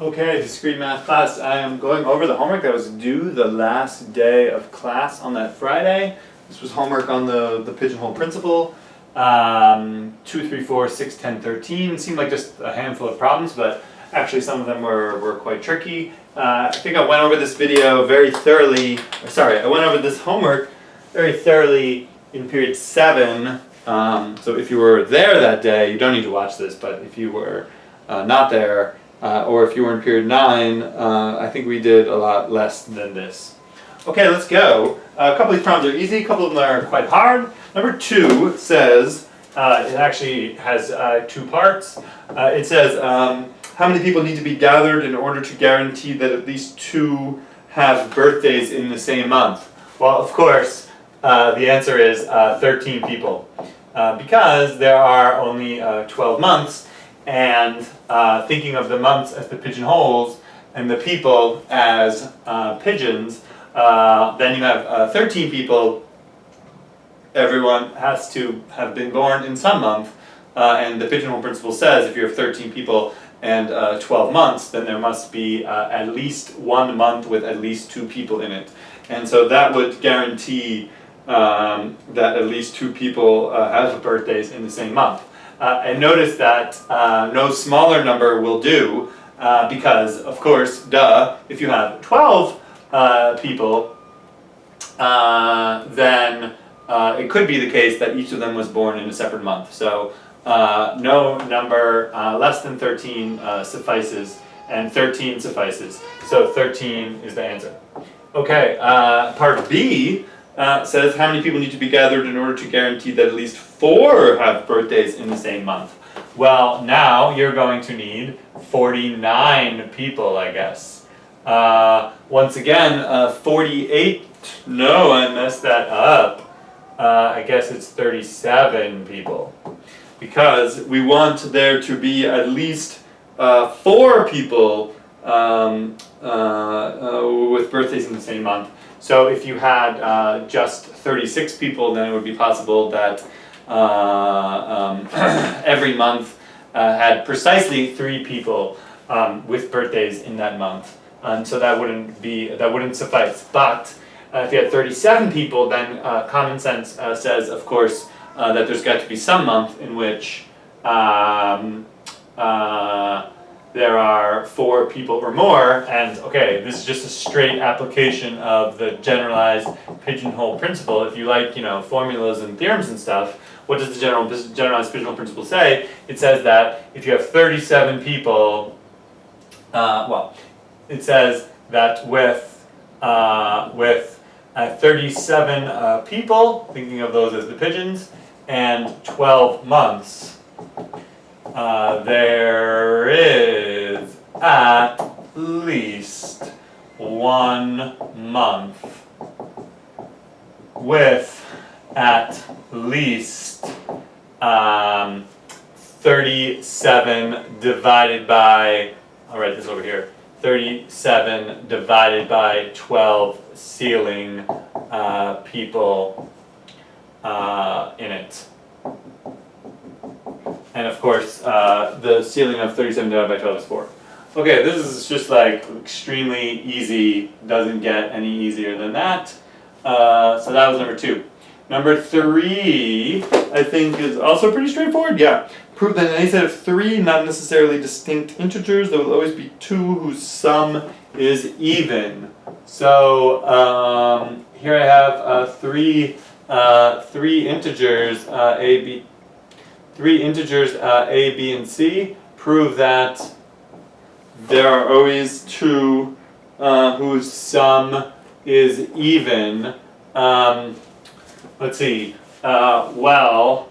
Okay, discrete math class. I am going over the homework that was due the last day of class on that Friday. This was homework on the pigeonhole principle. 2, 3, 4, 6, 10, 13. Seemed like just a handful of problems, but actually some of them were quite tricky. I think I went over this video very thoroughly, I went over this homework very thoroughly in period 7. So if you were there that day, you don't need to watch this, but if you were not there, or if you were in period 9, I think we did a lot less than this. Okay, let's go. A couple of these problems are easy, a couple of them are quite hard. Number 2 says, it actually has 2 parts. It says, how many people need to be gathered in order to guarantee that at least 2 have birthdays in the same month? Well, of course, the answer is 13 people. Because there are only 12 months, and thinking of the months as the pigeonholes and the people as pigeons, then you have 13 people. Everyone has to have been born in some month, and the pigeonhole principle says if you have 13 people and 12 months, then there must be at least 1 month with at least 2 people in it. And so that would guarantee that at least 2 people have birthdays in the same month. And notice that no smaller number will do, because, of course, duh, if you have 12 people, then it could be the case that each of them was born in a separate month. So no number less than 13 suffices, and 13 suffices. So 13 is the answer. Okay, part B says how many people need to be gathered in order to guarantee that at least 4 have birthdays in the same month. Well, now you're going to need 49 people, I guess. Once again, 48, no, I messed that up. I guess it's 37 people. Because we want there to be at least 4 people with birthdays in the same month. So if you had just 36 people, then it would be possible that every month had precisely 3 people with birthdays in that month. And so that wouldn't suffice. But if you had 37 people, then common sense says, of course, that there's got to be some month in which there are 4 people or more, and okay, this is just a straight application of the generalized pigeonhole principle. If you like, formulas and theorems and stuff, what does the generalized pigeonhole principle say? It says that if you have 37 people, it says that with 37 people, thinking of those as the pigeons, and 12 months, there is at least 1 month with at least 37 divided by, I'll write this over here, 37 divided by 12 ceiling people in it. And of course, the ceiling of 37 divided by 12 is 4. Okay, this is just like extremely easy, doesn't get any easier than that. So that was number 2. Number 3, I think, is also pretty straightforward. Yeah. Prove that in any set of 3 not necessarily distinct integers, there will always be 2 whose sum is even. So here I have 3 integers, a, b, and c. Prove that there are always 2 whose sum is even. Let's see. What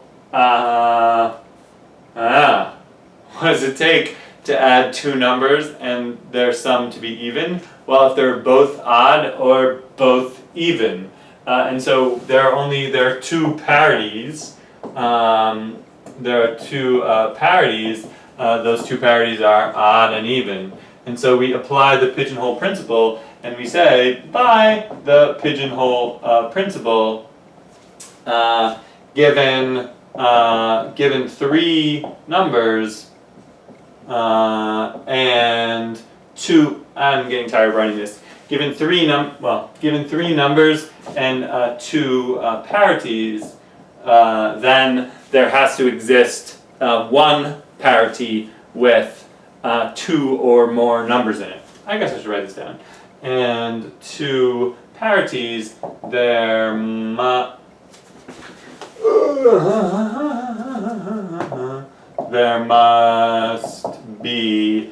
does it take to add 2 numbers and their sum to be even? Well, if they're both odd or both even. And so there are 2 parities. There are 2 parities. Those 2 parities are odd and even. And so we apply the pigeonhole principle and we say, by the pigeonhole principle, given 3 numbers and I'm getting tired of writing this. Given three numbers and 2 parities, then there has to exist one parity with 2 or more numbers in it. I guess I should write this down. And 2 parities, there must be,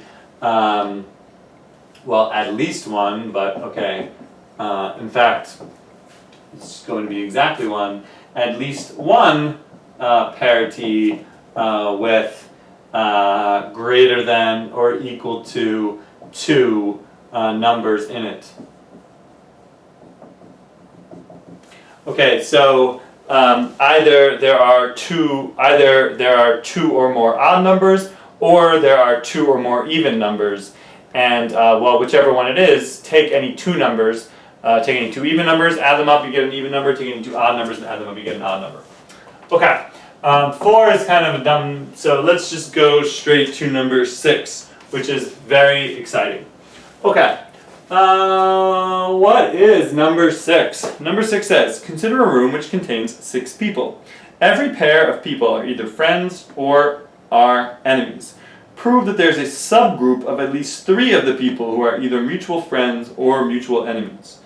well, at least one, but okay. In fact, it's going to be exactly one. At least one parity with greater than or equal to 2 numbers in it. Okay, so either there are two or more odd numbers, or there are 2 or more even numbers. And well, whichever one it is, take any 2 numbers, take any 2 even numbers, add them up, you get an even number. Take any 2 odd numbers and add them up, you get an odd number. Okay, 4 is kind of a dumb, so let's just go straight to number 6, which is very exciting. Okay, what is number 6? Number 6 says, consider a room which contains 6 people. Every pair of people are either friends or are enemies. Prove that there's a subgroup of at least 3 of the people who are either mutual friends or mutual enemies.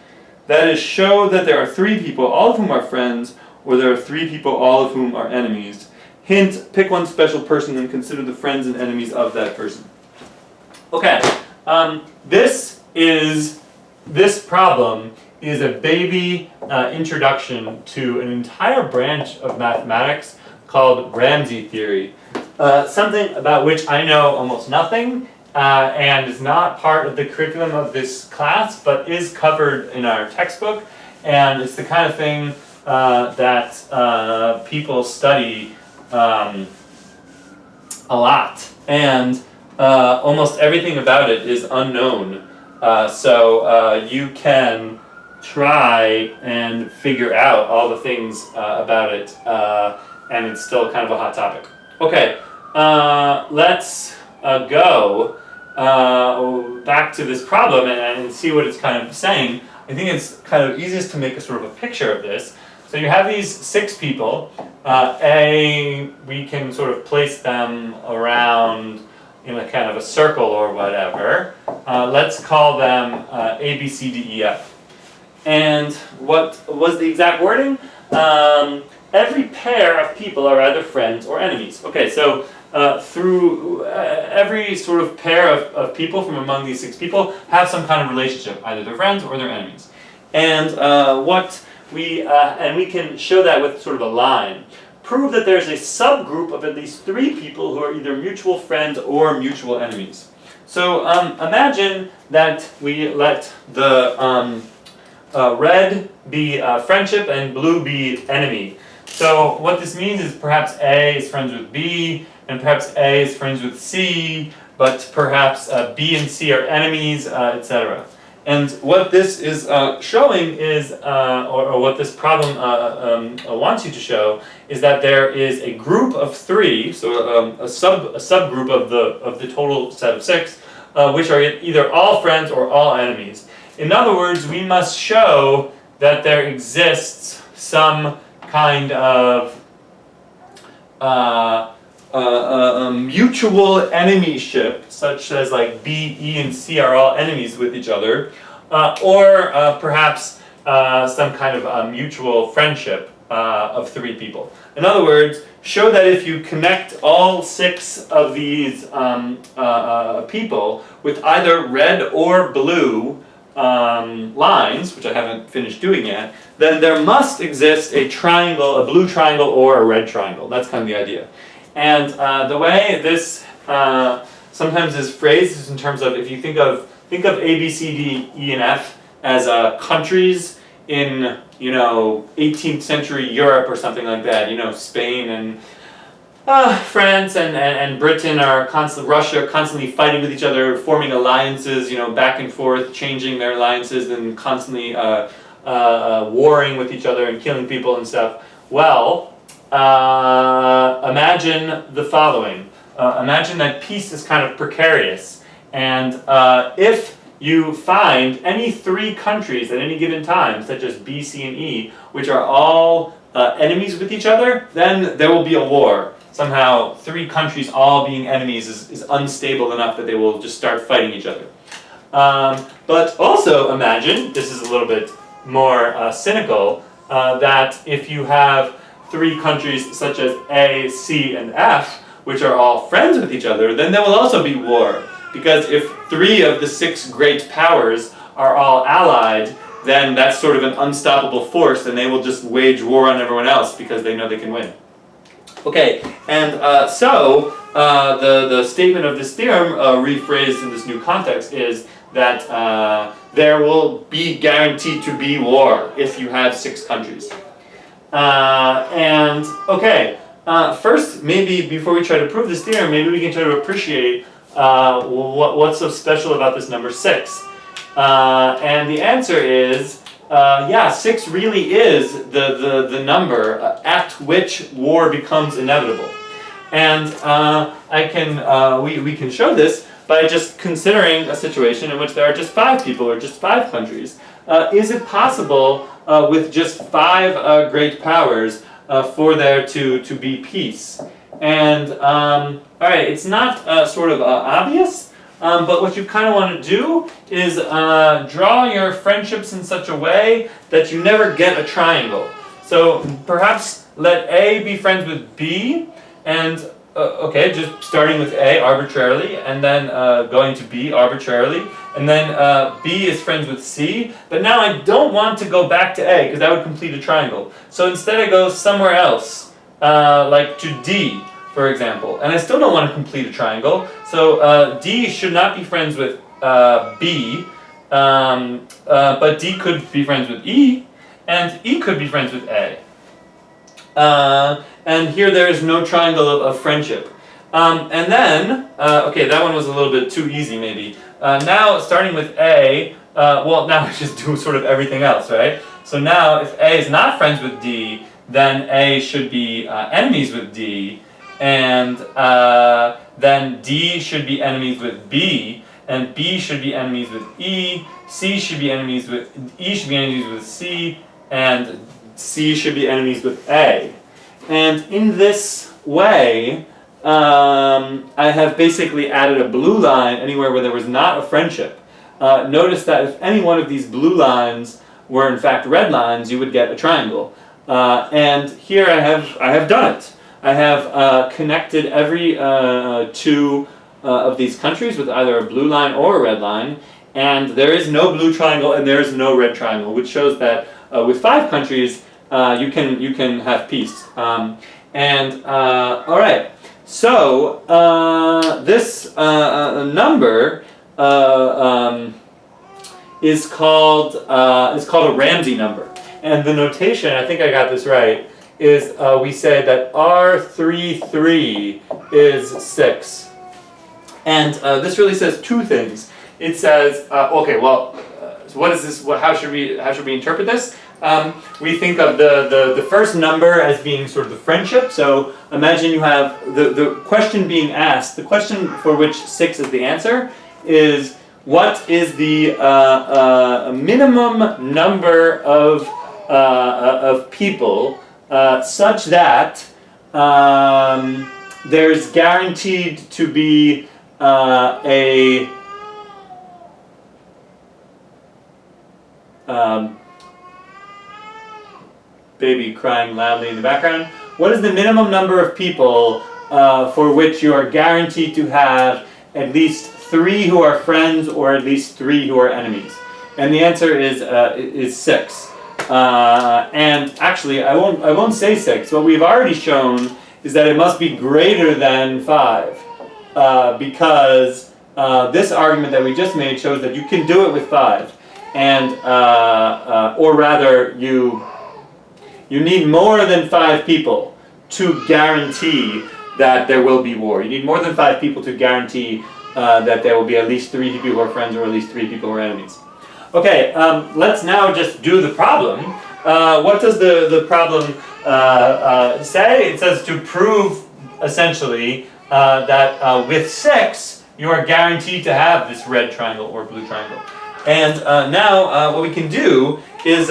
That is, show that there are 3 people, all of whom are friends, or there are 3 people, all of whom are enemies. Hint, pick one special person and consider the friends and enemies of that person. Okay, this problem is a baby introduction to an entire branch of mathematics called Ramsey theory. Something about which I know almost nothing, and is not part of the curriculum of this class, but is covered in our textbook, and it's the kind of thing that people study a lot, and almost everything about it is unknown. So you can try and figure out all the things about it, and it's still kind of a hot topic. Okay, let's go back to this problem and see what it's kind of saying. I think it's kind of easiest to make a sort of a picture of this. So you have these 6 people. We can sort of place them around in a kind of a circle or whatever. Let's call them A, B, C, D, E, F. And what was the exact wording? Every pair of people are either friends or enemies. Okay, so through every sort of pair of people from among these 6 people have some kind of relationship. Either they're friends or they're enemies. And we can show that with sort of a line. Prove that there's a subgroup of at least 3 people who are either mutual friends or mutual enemies. So imagine that we let the red be friendship and blue be enemy. So what this means is perhaps A is friends with B, and perhaps A is friends with C, but perhaps B and C are enemies, etc. And what this is showing is, or what this problem wants you to show, is that there is a group of 3, so a subgroup of the total set of 6, which are either all friends or all enemies. In other words, we must show that there exists some kind of mutual enemyship, such as like B, E, and C are all enemies with each other, or perhaps some kind of mutual friendship of 3 people. In other words, show that if you connect all 6 of these people with either red or blue lines, which I haven't finished doing yet, then there must exist a triangle, a blue triangle or a red triangle. That's kind of the idea. And the way this sometimes is phrased is in terms of, if you think of A, B, C, D, E, and F as countries in 18th century Europe or something like that. Spain and France and Britain are Russia are constantly fighting with each other, forming alliances, back and forth, changing their alliances, and constantly warring with each other and killing people and stuff. Well, imagine the following. Imagine that peace is kind of precarious, And if you find any 3 countries at any given time, such as B, C, and E, which are all enemies with each other, then there will be a war. Somehow 3 countries all being enemies is unstable enough that they will just start fighting each other. But also imagine, this is a little bit more cynical, that if you have 3 countries such as A, C, and F, which are all friends with each other, then there will also be war. Because if 3 of the 6 great powers are all allied, then that's sort of an unstoppable force, and they will just wage war on everyone else because they know they can win. Okay, and so the statement of this theorem, rephrased in this new context, is that there will be guaranteed to be war if you have 6 countries. And okay, first, maybe before we try to prove this theorem, maybe we can try to appreciate what's so special about this number 6. And the answer is, yeah, 6 really is the number at which war becomes inevitable. And we can show this by just considering a situation in which there are just 5 people or just 5 countries. Is it possible with just 5 great powers for there to be peace? And alright, it's not sort of obvious, but what you kind of want to do is draw your friendships in such a way that you never get a triangle. So perhaps let A be friends with B, and okay, just starting with A arbitrarily, and then going to B arbitrarily, and then B is friends with C, but now I don't want to go back to A, because that would complete a triangle. So instead I go somewhere else, like to D, for example, and I still don't want to complete a triangle, so D should not be friends with B, but D could be friends with E, and E could be friends with A. And here there is no triangle of friendship. And then, okay, that one was a little bit too easy maybe. Now, starting with A, well, now I just do sort of everything else, right? So now, if A is not friends with D, then A should be enemies with D, and then D should be enemies with B, and B should be enemies with E, C should be enemies with, E should be enemies with C, and C should be enemies with A. And in this way, I have basically added a blue line anywhere where there was not a friendship. Notice that if any one of these blue lines were in fact red lines, you would get a triangle. And here I have done it. I have connected every 2 of these countries with either a blue line or a red line, and there is no blue triangle and there is no red triangle, which shows that with 5 countries you can have peace. All right. So this number is called a Ramsey number, and the notation, I think I got this right, is we say that R33 is 6, and this really says 2 things. It says, okay, well, so what is this? How should we interpret this? We think of the first number as being sort of the friendship. So imagine you have the question being asked. The question for which 6 is the answer is, what is the minimum number of people such that there's guaranteed to be a baby crying loudly in the background. What is the minimum number of people for which you are guaranteed to have at least 3 who are friends or at least 3 who are enemies? And the answer is 6. And actually, I won't say 6. What we've already shown is that it must be greater than 5, because this argument that we just made shows that you can do it with 5, and or rather, you need more than 5 people to guarantee that there will be war. You need more than 5 people to guarantee that there will be at least 3 people who are friends or at least 3 people who are enemies. Okay, let's now just do the problem. What does the problem say? It says to prove, essentially, that with 6, you are guaranteed to have this red triangle or blue triangle. And now what we can do is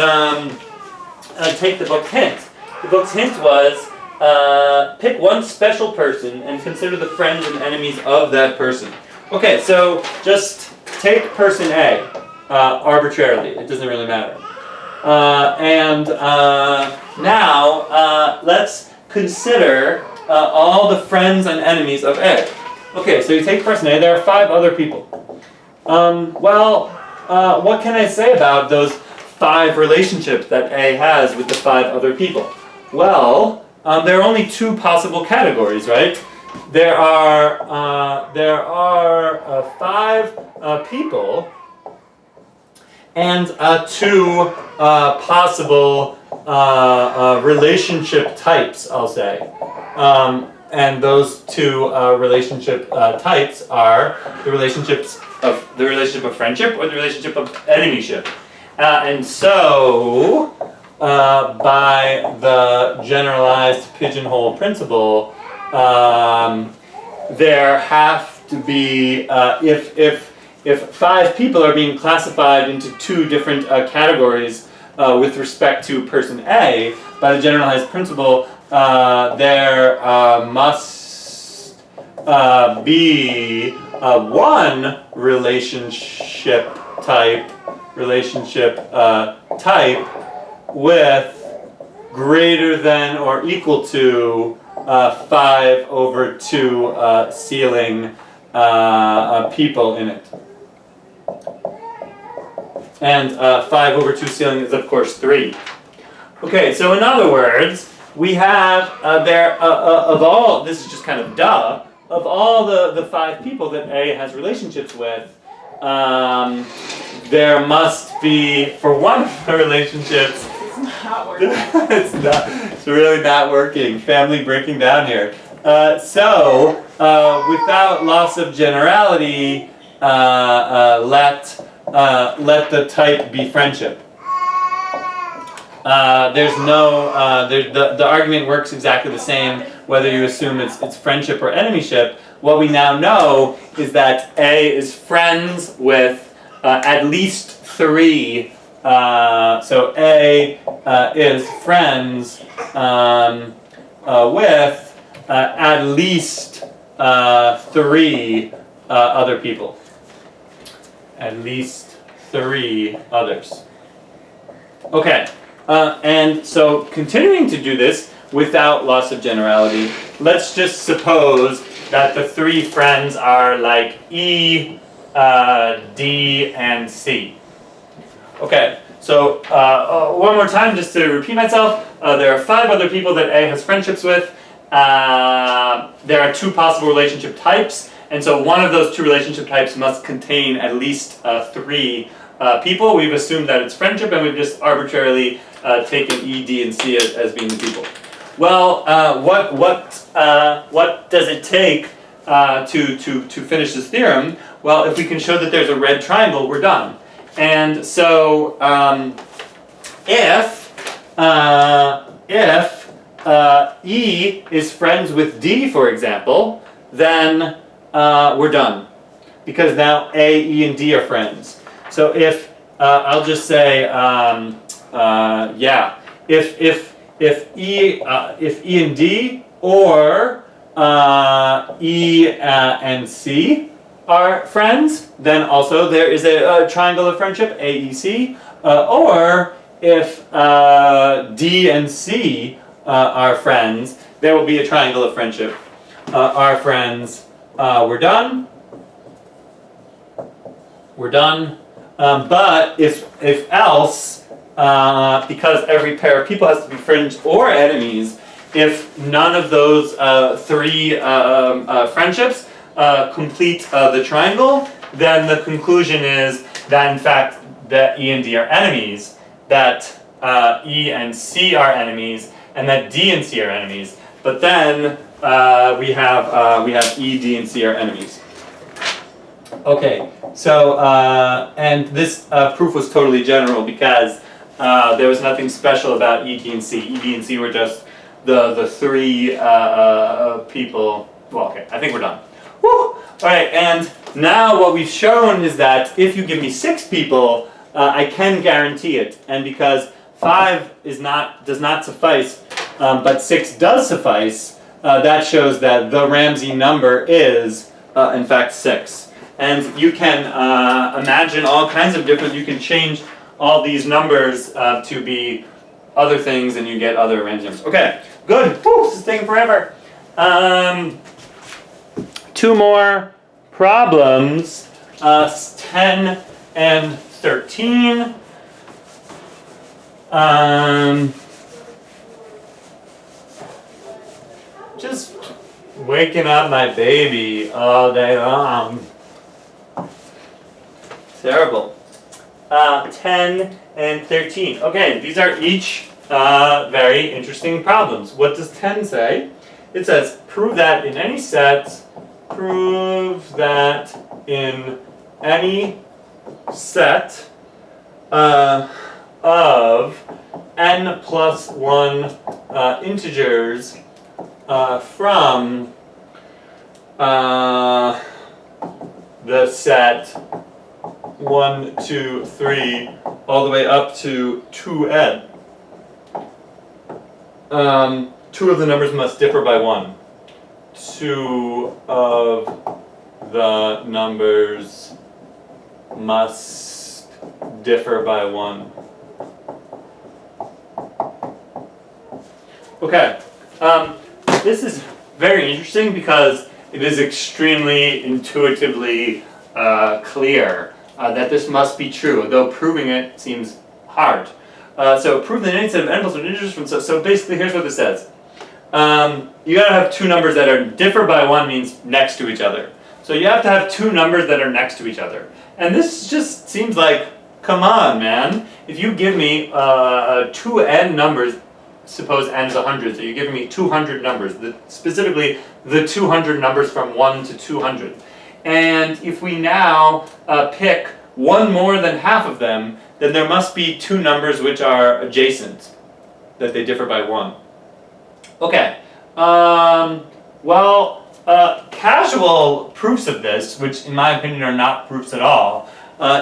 take the book's hint. The book's hint was pick one special person and consider the friends and enemies of that person. Okay, so just take person A arbitrarily. It doesn't really matter. Now let's consider all the friends and enemies of A. Okay, so you take person A. There are 5 other people. What can I say about those 5 relationships that A has with the 5 other people? Well, there are only 2 possible categories, right? There are 5 people and 2 possible relationship types, I'll say. And those 2 relationship types are the relationship of friendship or the relationship of enemyship. And so, by the generalized pigeonhole principle, there have to be if 5 people are being classified into 2 different categories with respect to person A, by the generalized principle, there must be one relationship type with greater than or equal to 5/2 ceiling people in it. And 5/2 ceiling is of course 3. Okay, so in other words, we have of all, this is just kind of duh, of all the 5 people that A has relationships with, there must be, for one of the relationships, It's not working. it's really not working. Family breaking down here. Without loss of generality, let the type be friendship. There's no, the argument works exactly the same whether you assume it's friendship or enemyship. What we now know is that A is friends with at least 3. So A is friends with at least 3 other people. At least 3 others. Okay. And so, continuing to do this without loss of generality, let's just suppose that the 3 friends are like E, D, and C. Okay, so one more time, just to repeat myself, there are 5 other people that A has friendships with. There are 2 possible relationship types, and so one of those 2 relationship types must contain at least 3 people. We've assumed that it's friendship, and we've just arbitrarily taken E, D, and C as being the people. Well, what does it take to finish this theorem? Well, if we can show that there's a red triangle, we're done. And so, if E is friends with D, for example, then we're done, because now A, E, and D are friends. So if I'll just say, if E and D or E and C are friends, then also there is a triangle of friendship, AEC. Or if D and C are friends, there will be a triangle of friendship. Are friends. We're done. We're done. But if else, because every pair of people has to be friends or enemies, if none of those 3 friendships complete the triangle, then the conclusion is that in fact that E and D are enemies, that E and C are enemies, and that D and C are enemies. But then we have E, D, and C are enemies. Okay, so and this proof was totally general because there was nothing special about E, D, and C. E, D, and C were just the 3 people. Well, okay, I think we're done. Whew. Alright, and now what we've shown is that if you give me 6 people, I can guarantee it. And because 5 does not suffice, but 6 does suffice, that shows that the Ramsey number is, in fact, 6. And you can imagine all kinds of different, you can change all these numbers to be other things and you get other Ramsey numbers. Okay, good. Whew, this is taking forever. 2 more problems, 10 and 13. Just waking up my baby all day long. Terrible. 10 and 13. Okay, these are each very interesting problems. What does 10 say? It says, prove that in any set, of n plus 1 integers from the set 1, 2, 3, all the way up to 2n. 2 of the numbers must differ by 1. 2 of the numbers must differ by 1. Okay, this is very interesting because it is extremely intuitively clear that this must be true, though proving it seems hard. So prove that any set of n plus 1 integers from so basically here's what this says. You gotta have 2 numbers that are differ by 1 means next to each other. So you have to have 2 numbers that are next to each other. And this just seems like, come on, man. If you give me 2n numbers, suppose n is 100, so you're giving me 200 numbers, specifically the 200 numbers from 1 to 200. And if we now pick one more than half of them, then there must be 2 numbers which are adjacent, that they differ by 1. Okay, casual proofs of this, which in my opinion are not proofs at all,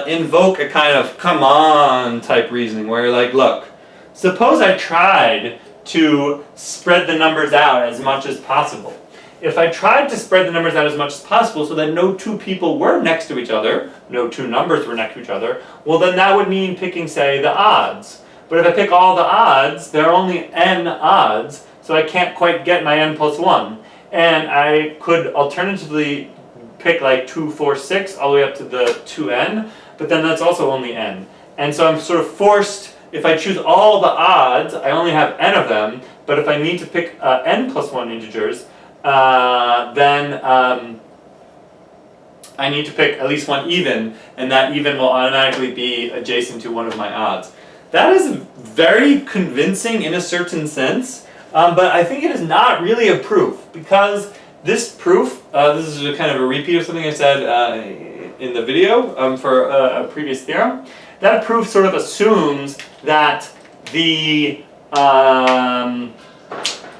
invoke a kind of come on type reasoning where you're like, look, suppose I tried to spread the numbers out as much as possible. If I tried to spread the numbers out as much as possible so that no 2 people were next to each other, no 2 numbers were next to each other, well then that would mean picking, say, the odds. But if I pick all the odds, there are only n odds, so I can't quite get my n plus 1. And I could alternatively pick like 2, 4, 6 all the way up to the 2n, but then that's also only n. And so I'm sort of forced, if I choose all the odds, I only have n of them, but if I need to pick n plus 1 integers, then I need to pick at least one even, and that even will automatically be adjacent to one of my odds. That is very convincing in a certain sense, but I think it is not really a proof, because this proof, this is a kind of a repeat of something I said in the video for a previous theorem. That proof sort of assumes that the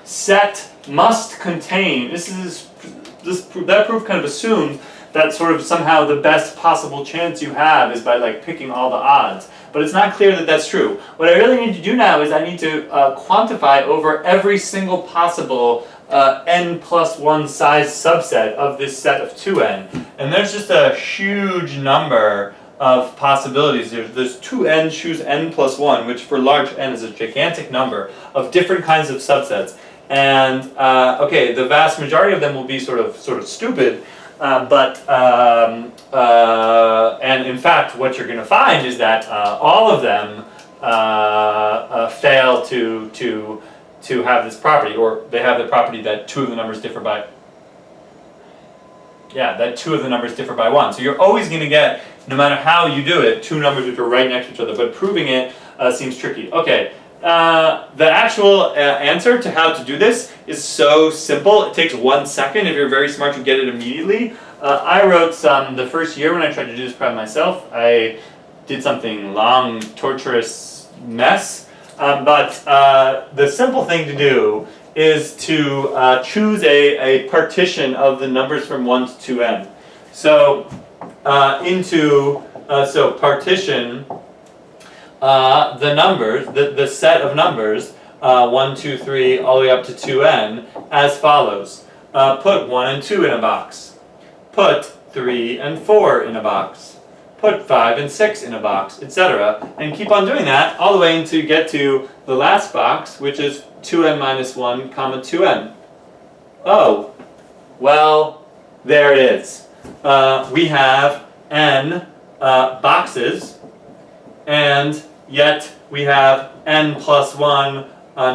set must contain, that proof kind of assumes that sort of somehow the best possible chance you have is by like picking all the odds. But it's not clear that that's true. What I really need to do now is I need to quantify over every single possible n plus 1 size subset of this set of 2n. And there's just a huge number of possibilities. There's 2n choose n plus 1, which for large n is a gigantic number of different kinds of subsets. And okay, the vast majority of them will be sort of stupid, and in fact, what you're going to find is that all of them fail to have this property, or they have the property that 2 of the numbers differ by. Yeah, that 2 of the numbers differ by 1. So you're always going to get, no matter how you do it, 2 numbers which are right next to each other. But proving it seems tricky. Okay. The actual answer to how to do this is so simple. It takes 1 second. If you're very smart, you get it immediately. I wrote some the first year when I tried to do this problem myself. I did something long, torturous mess. But the simple thing to do is to choose a partition of the numbers from 1 to 2n. So so partition the numbers, the set of numbers, 1, 2, 3, all the way up to 2n, as follows. Put 1 and 2 in a box. Put 3 and 4 in a box. Put 5 and 6 in a box, etc. And keep on doing that all the way until you get to the last box, which is 2n minus 1 comma 2n. Oh, well, there it is. We have n boxes, and yet we have n plus 1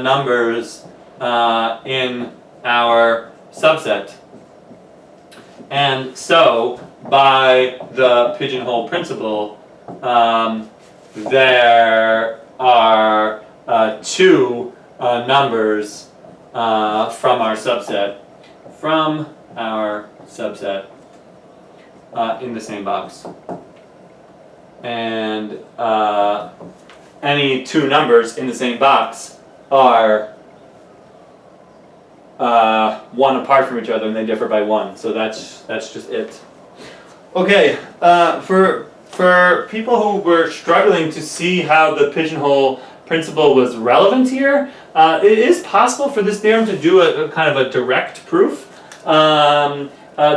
numbers in our subset. And so, by the pigeonhole principle, there are 2 numbers from our subset in the same box. And any 2 numbers in the same box are 1 apart from each other, and they differ by 1. So that's just it. Okay, for people who were struggling to see how the pigeonhole principle was relevant here, it is possible for this theorem to do a kind of a direct proof. The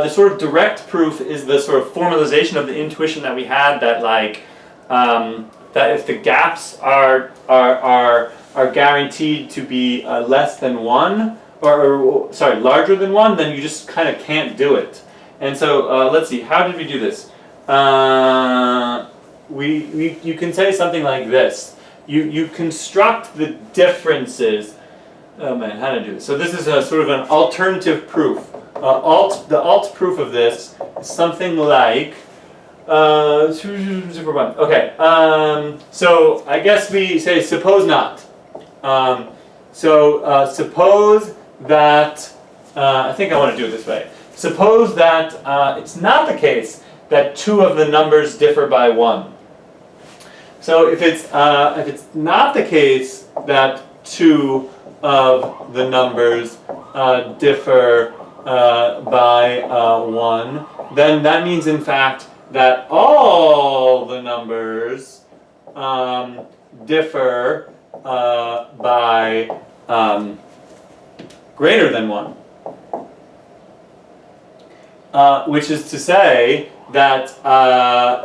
sort of direct proof is the sort of formalization of the intuition that we had that that if the gaps are guaranteed to be less than 1, or sorry, larger than 1, then you just kind of can't do it. And so let's see, how did we do this? You can say something like this. You construct the differences. Oh man, how to do this? So this is a sort of an alternative proof. The alt proof of this is something like okay. So I guess we say suppose not. Suppose that I think I want to do it this way. Suppose that it's not the case that 2 of the numbers differ by 1. So if it's not the case that 2 of the numbers differ by 1, then that means in fact that all the numbers differ by greater than 1. Which is to say that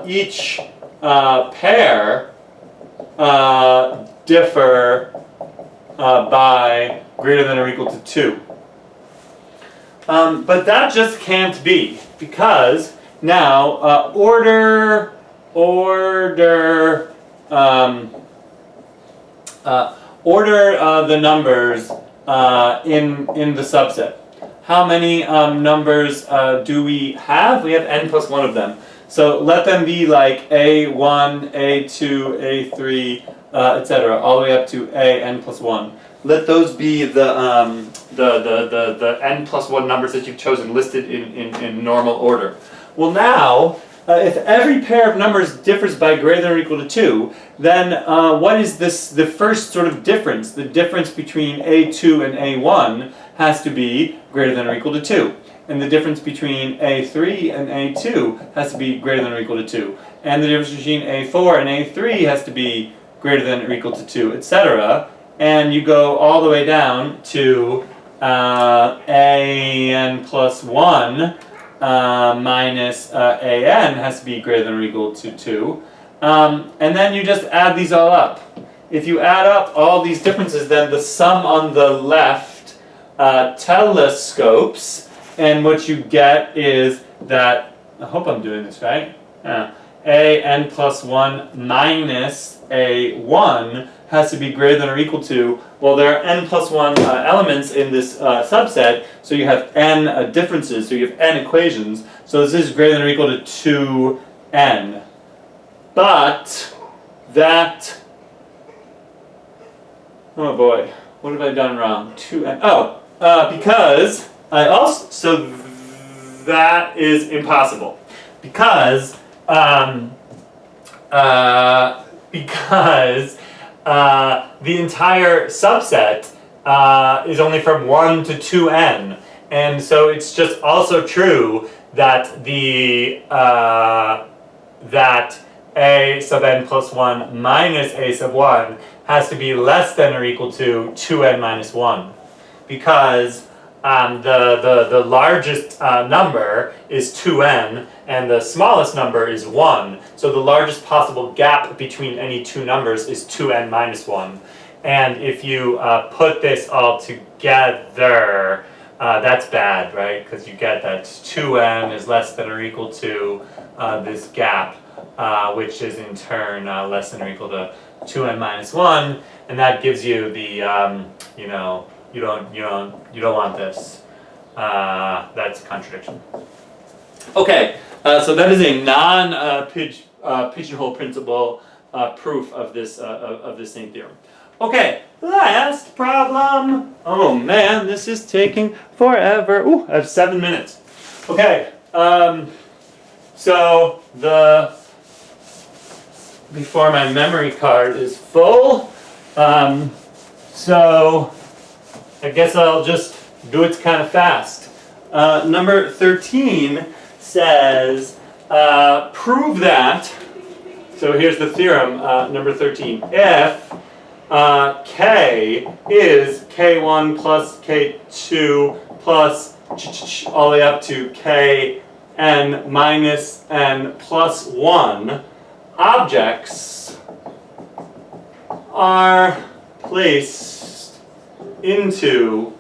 each pair differ by greater than or equal to 2. But that just can't be, because now order the numbers in the subset. How many numbers do we have? We have n plus 1 of them. So let them be like a1, a2, a3, etc., all the way up to a n plus 1. Let those be the n plus 1 numbers that you've chosen listed in normal order. Well now, if every pair of numbers differs by greater than or equal to 2, then what is the first sort of difference? The difference between a2 and a1 has to be greater than or equal to 2. And the difference between a3 and a2 has to be greater than or equal to 2. And the difference between a4 and a3 has to be greater than or equal to 2, etc. And you go all the way down to an plus 1 minus an has to be greater than or equal to 2. And then you just add these all up. If you add up all these differences, then the sum on the left telescopes, and what you get is that, I hope I'm doing this right, an plus 1 minus a1 has to be greater than or equal to, well, there are n plus 1 elements in this subset, so you have n differences, so you have n equations, so this is greater than or equal to 2n. But that, oh boy, what have I done wrong? 2n, because I also, so that is impossible, because the entire subset is only from 1 to 2n. And so it's just also true that that a sub n plus 1 minus a sub 1 has to be less than or equal to 2n minus 1. Because the largest number is 2n and the smallest number is 1. So the largest possible gap between any two numbers is 2n minus 1. And if you put this all together, that's bad, right? Because you get that 2n is less than or equal to this gap, which is in turn less than or equal to 2n minus 1, and that gives you the you know, you don't want this. That's a contradiction. Okay, so that is a pigeonhole principle proof of this same theorem. Okay, last problem. Oh man, this is taking forever. Ooh, I have 7 minutes. Okay, so before my memory card is full, so I guess I'll just do it kind of fast. Number 13 says, prove that, so here's the theorem, number 13, if k is k1 plus k2 plus all the way up to kn minus n plus 1 objects are placed into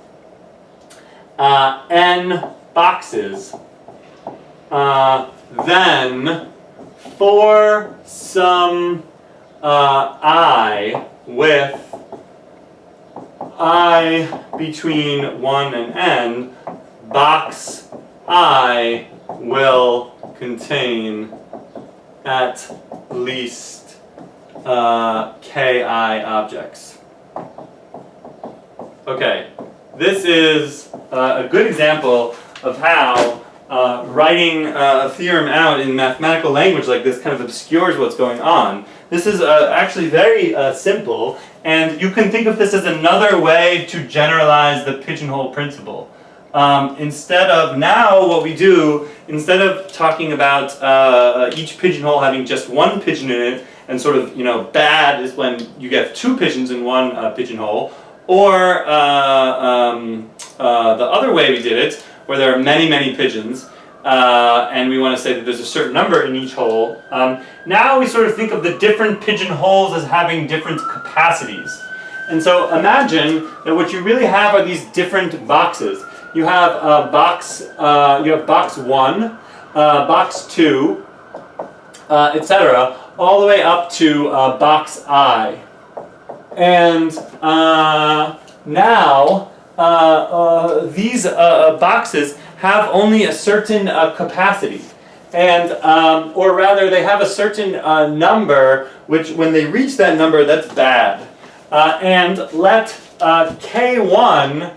n boxes, then for some I with I between 1 and n, box I will contain at least ki objects. Okay, this is a good example of how writing a theorem out in mathematical language like this kind of obscures what's going on. This is actually very simple, and you can think of this as another way to generalize the pigeonhole principle. Instead of now, what we do, instead of talking about each pigeonhole having just one pigeon in it, and sort of, bad is when you get two pigeons in one pigeonhole, or the other way we did it, where there are many, many pigeons, and we want to say that there's a certain number in each hole. Now we sort of think of the different pigeonholes as having different capacities. And so imagine that what you really have are these different boxes. You have box 1, box 2, etc., all the way up to box I. And now these boxes have only a certain capacity, and or rather, they have a certain number, which when they reach that number, that's bad. And let K1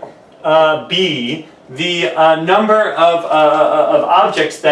be the number of objects that